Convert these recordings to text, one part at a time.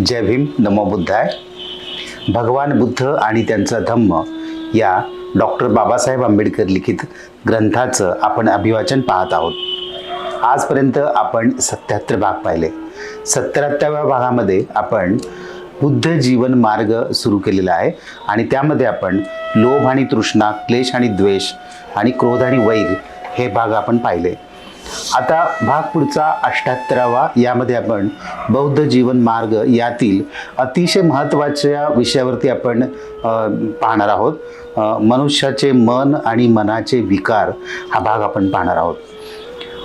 जय भीम, नमो बुद्धाय. भगवान बुद्ध आणि त्यांचा धम्म या डॉक्टर बाबासाहेब आंबेडकर लिखित ग्रंथाचं आपण अभिवाचन पाहत आहोत. आजपर्यंत आपण 77 भाग पाहिले. 77व्या भागामध्ये आपण बुद्ध जीवन मार्ग सुरू केलेला आहे आणि त्यामध्ये आपण लोभ आणि तृष्णा, क्लेश आणि द्वेष आणि क्रोध आणि वैर हे भाग आपण पाहिले. आता भाग पुढचा 78वा, यामध्ये आपण बौद्ध जीवन मार्ग यातील अतिशय महत्त्वाच्या विषयावरती आपण पाहणार आहोत. मनुष्याचे मन आणि मनाचे विकार हा भाग आपण पाहणार आहोत.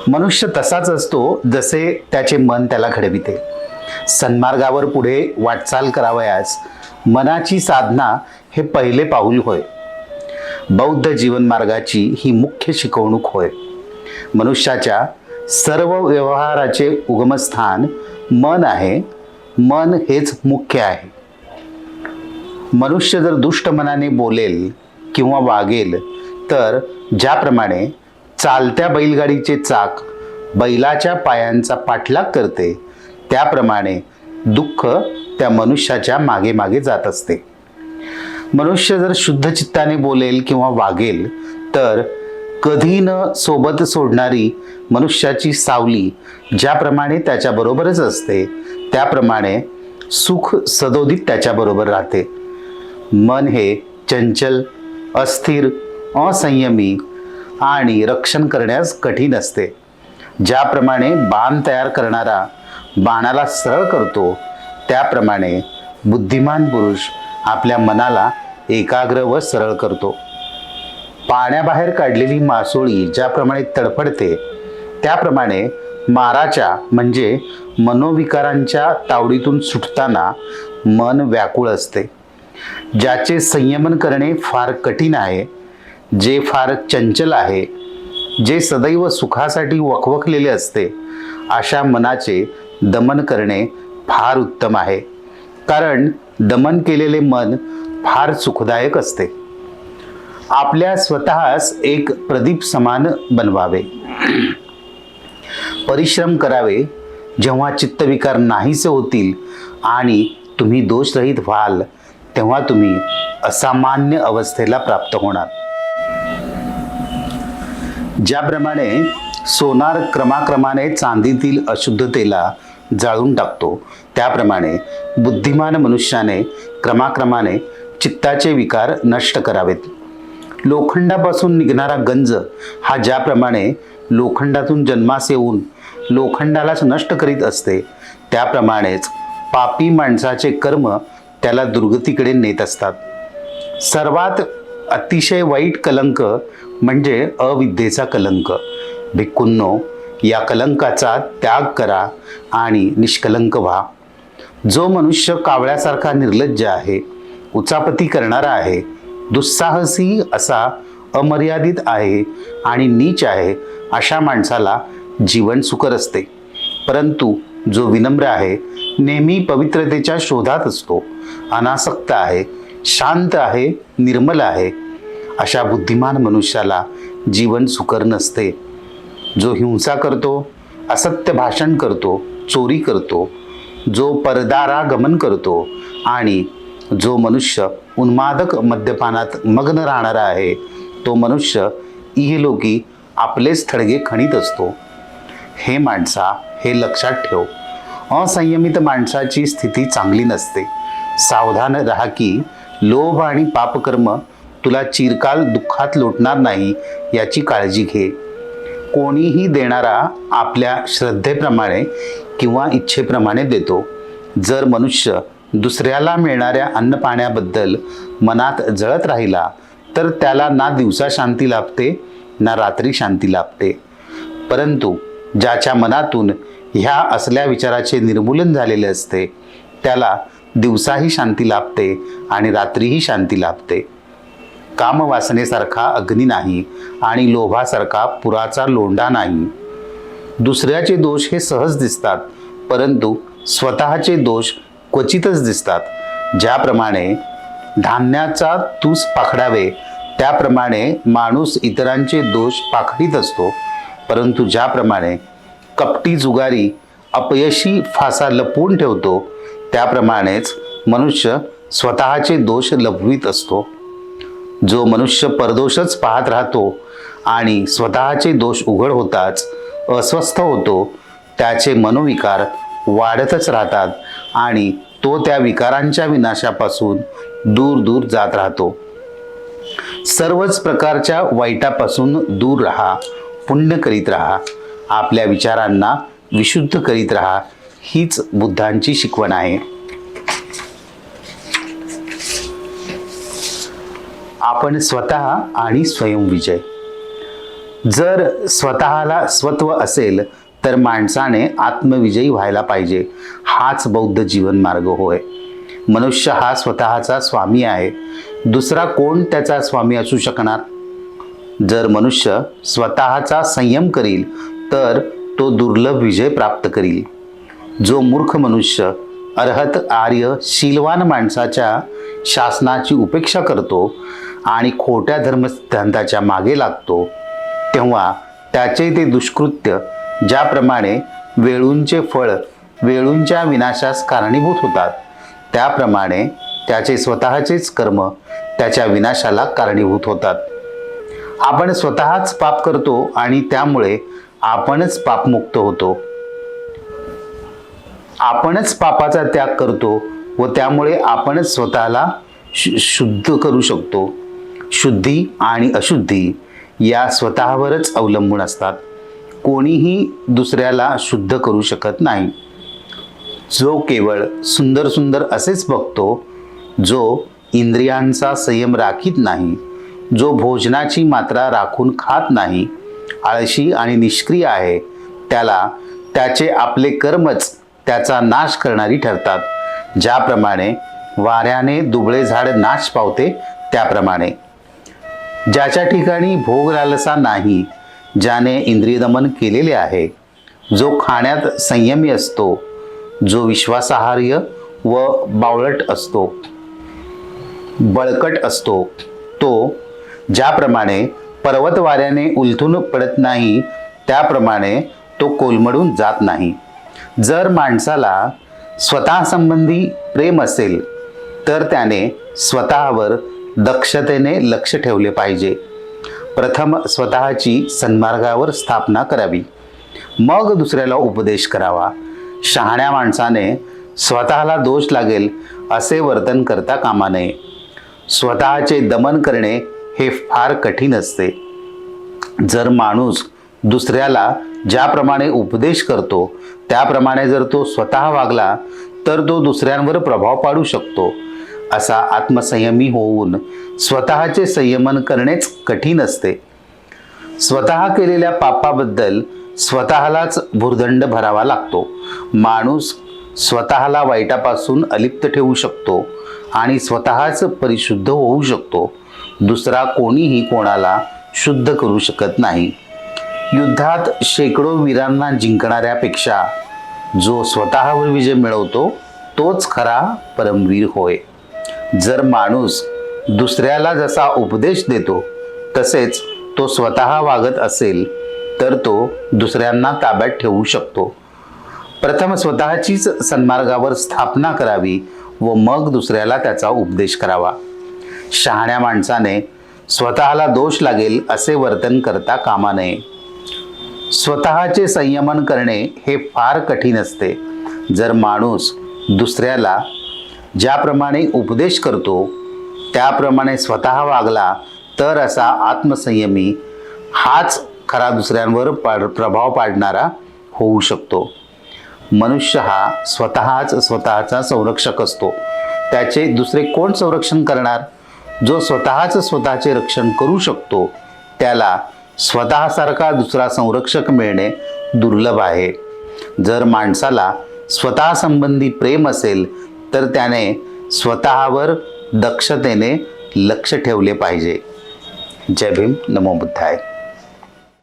मनुष्य तसाच असतो जसे त्याचे मन त्याला घडविते. सन्मार्गावर पुढे वाटचाल करावयास मनाची साधना हे पहिले पाऊल होय. बौद्ध जीवन मार्गाची ही मुख्य शिकवणूक होय. मनुष्याच्या सर्व व्यवहाराचे उगमस्थान मन आहे. मन हेच मुख्य आहे. मनुष्य जर दुष्ट मनाने बोलेल किंवा वागेल तर ज्याप्रमाणे चालत्या बैलगाडीचे चाक बैलाच्या पायांचा पाठलाग करते, त्याप्रमाणे दुःख त्या मनुष्याच्या मागे मागे जात असते. मनुष्य जर शुद्ध चित्ताने बोलेल किंवा वागेल तर कधी न सोबत सोडणारी मनुष्याची सावली ज्याप्रमाणे त्याच्याबरोबरच असते, त्याप्रमाणे सुख सदोदित त्याच्याबरोबर राहते. मन हे चंचल, अस्थिर, असंयमी आणि रक्षण करण्यास कठीण असते. ज्याप्रमाणे बाण तयार करणारा बाणाला सरळ करतो, त्याप्रमाणे बुद्धिमान पुरुष आपल्या मनाला एकाग्र व सरळ करतो. पाण्याबाहेर काढलेली मासोळी ज्याप्रमाणे तडफडते, त्याप्रमाणे माराच्या म्हणजे मनोविकारांच्या तावडीतून सुटताना मन व्याकुळ असते. ज्याचे संयमन करणे फार कठीण आहे, जे फार चंचल आहे, जे सदैव सुखासाठी वखवकलेले असते, अशा मनाचे दमन करणे फार उत्तम आहे. कारण दमन केलेले मन फार सुखदायक असते. आपल्या स्वतःस एक प्रदीप समान बनवावे. परिश्रम करावे. जेव्हा चित्तविकार नाहीसे होतील आणि तुम्ही दोषरहित व्हाल, तेव्हा तुम्ही असामान्य अवस्थेला प्राप्त होणार. ज्याप्रमाणे सोनार क्रमाक्रमाने चांदीतील अशुद्धतेला जाळून टाकतो, त्याप्रमाणे बुद्धिमान मनुष्याने क्रमाक्रमाने चित्ताचे विकार नष्ट करावेत. लोखंडापासून निघणारा गंज हा ज्याप्रमाणे लोखंडातून जन्मास येऊन लोखंडालाच नष्ट करीत असते, त्याप्रमाणेच पापी माणसाचे कर्म त्याला दुर्गतीकडे नेत असतात. सर्वात अतिशय वाईट कलंक म्हणजे अविद्येचा कलंक. भिक्खूंनो, या कलंकाचा त्याग करा आणि निष्कलंक व्हा. जो मनुष्य कावळ्यासारखा निर्लज्ज आहे, उचापती करणारा आहे, दुस्साहसी असा अमर्यादित आहे आणि नीच आहे, अशा माणसाला जीवन सुकर असते. परंतु जो विनम्र आहे, नेहमी पवित्रतेच्या शोधात असतो, अनासक्त आहे, शांत आहे, निर्मल आहे, अशा बुद्धिमान मनुष्याला जीवन सुकर नसते. जो हिंसा करतो, असत्य भाषण करतो, चोरी करतो, जो परदारा गमन करतो आणि जो मनुष्य उन्मादक मद्यपानात मग्न राहणारा आहे, तो मनुष्य इहलोकी आपलेच थडगे खणीत असतो. हे माणसा, हे लक्षात ठेव. असंयमित माणसाची स्थिती चांगली नसते. सावधान राहा की लोभ आणि पापकर्म तुला चिरकाल दुःखात लोटणार नाही याची काळजी घे. कोणीही देणारा आपल्या श्रद्धेप्रमाणे किंवा इच्छेप्रमाणे देतो. जर मनुष्य दुसऱ्याला मिळणाऱ्या अन्नपाण्याबद्दल मनात जळत राहिला तर त्याला ना दिवसा शांती लाभते ना रात्री शांती लाभते. परंतु ज्याच्या मनातून ह्या असल्या विचाराचे निर्मूलन झालेले असते, त्याला दिवसाही शांती लाभते आणि रात्रीही शांती लाभते. कामवासनेसारखा अग्नी नाही आणि लोभासारखा पुराचा लोंढा नाही. दुसऱ्याचे दोष हे सहज दिसतात, परंतु स्वतःचे दोष क्वचितच दिसतात. ज्याप्रमाणे धान्याचा तूस पाखडावे, त्याप्रमाणे माणूस इतरांचे दोष पाखडीत असतो. परंतु ज्याप्रमाणे कपटी जुगारी अपयशी फासा लपवून ठेवतो, त्याप्रमाणेच मनुष्य स्वतःचे दोष लपवीत असतो. जो मनुष्य परदोषच पाहत राहतो आणि स्वतःचे दोष उघड होताच अस्वस्थ होतो, त्याचे मनोविकार वाढतच राहतात आणि तो त्या विकारांच्या विनाशापासून दूर दूर जात राहतो. सर्वच प्रकारच्या वाईटापासून दूर राहा, पुण्य करीत राहा, आपल्या विचारांना विशुद्ध करीत राहा, हीच बुद्धांची शिकवण आहे. आपण स्वतः आणि स्वयंविजय. जर स्वतःला स्वत्व असेल तर माणसाने आत्मविजयी व्हायला पाहिजे. हाच बौद्ध जीवन मार्ग होय. मनुष्य हा स्वतःचा स्वामी आहे. दुसरा कोण त्याचा स्वामी असू शकणार? जर मनुष्य स्वतःचा संयम करील तर तो दुर्लभ विजय प्राप्त करील. जो मूर्ख मनुष्य अर्हत आर्य शीलवान माणसाच्या शासनाची उपेक्षा करतो आणि खोट्या धर्मसिद्धांताच्या मागे लागतो, तेव्हा त्याचे ते दुष्कृत्य ज्याप्रमाणे वेळूंचे फळ वेळूंच्या विनाशास कारणीभूत होतात, त्याप्रमाणे त्याचे स्वतःचेच कर्म त्याच्या विनाशाला कारणीभूत होतात. आपण स्वतःच पाप करतो आणि त्यामुळे आपणच पापमुक्त होतो. आपणच पापाचा त्याग करतो व त्यामुळे आपणच स्वतःला शुद्ध करू शकतो. शुद्धी आणि अशुद्धी या स्वतःवरच अवलंबून असतात. कोणीही दुसऱ्याला शुद्ध करू शकत नाही. जो केवळ सुंदर सुंदर असेच बघतो, जो इंद्रियांचा संयम राखीत नाही, जो भोजनाची मात्रा राखून खात नाही, आळशी आणि निष्क्रिय आहे, त्याला त्याचे आपले कर्मच त्याचा नाश करणारी ठरतात. ज्याप्रमाणे वाऱ्याने दुबळे झाड नाश पावते, त्याप्रमाणे ज्याच्या ठिकाणी भोग लालसा नाही, ज्याने इंद्रिय दमन केलेले आहे, जो खाण्यात संयमी असतो, जो विश्वासार्ह व बावळट असतो, बळकट असतो, तो ज्याप्रमाणे पर्वत वाऱ्याने उलथून पडत नाही, त्याप्रमाणे तो कोलमडून जात नाही. जर माणसाला स्वतः संबंधी प्रेम असेल तर त्याने स्वतःवर दक्षतेने लक्ष ठेवले पाहिजे. प्रथम स्वतःची सन्मार्गावर स्थापना करावी, मग दुसऱ्याला उपदेश करावा. शहाण्या माणसाने स्वतःला दोष लागेल असे वर्तन करता कामा नये. स्वतःचे दमन करणे हे फार कठीण असते. जर माणूस दुसऱ्याला ज्याप्रमाणे उपदेश करतो त्याप्रमाणे जर तो स्वतः वागला तर तो दुसऱ्यांवर प्रभाव पाडू शकतो. असा आत्मसंयमी होऊन स्वतःचे संयमन करणेच कठीण असते. स्वतः केलेल्या पापाबद्दल स्वतःलाच भुर्दंड भरावा लागतो. माणूस स्वतःला वाईटापासून अलिप्त ठेवू शकतो आणि स्वतःच परिशुद्ध होऊ शकतो. दुसरा कोणीही कोणाला शुद्ध करू शकत नाही. युद्धात शेकडो वीरांना जिंकणाऱ्यापेक्षा जो स्वतःवर विजय मिळवतो तोच खरा परमवीर होय. जर माणूस दुसऱ्याला जसा उपदेश देतो तसेच तो स्वतः वागत असेल तर तो दुसऱ्यांना ताब्यात ठेवू शकतो. प्रथम स्वतःचीच सन्मार्गावर स्थापना करावी व मग दुसऱ्याला त्याचा उपदेश करावा. शहाण्या माणसाने स्वतःला दोष लागेल असे वर्तन करता कामा नये. स्वतःचे संयमन करणे हे फार कठीण असते. जर माणूस दुसऱ्याला ज्याप्रमाणे उपदेश करतो त्याप्रमाणे स्वतः वागला तर असा आत्मसंयमी हाच खरा दुसऱ्यांवर प्रभाव पाडणारा होऊ शकतो. मनुष्य हा स्वतःच स्वतःचा संरक्षक असतो. त्याचे दुसरे कोण संरक्षण करणार? जो स्वतःच स्वतःचे रक्षण करू शकतो त्याला स्वतःसारखा दुसरा संरक्षक मिळणे दुर्लभ आहे. जर माणसाला स्वतः संबंधी प्रेम असेल तर त्याने स्वतःवर दक्षतेने लक्ष ठेवले पाहिजे. जय भीम. नमो बुद्धाय.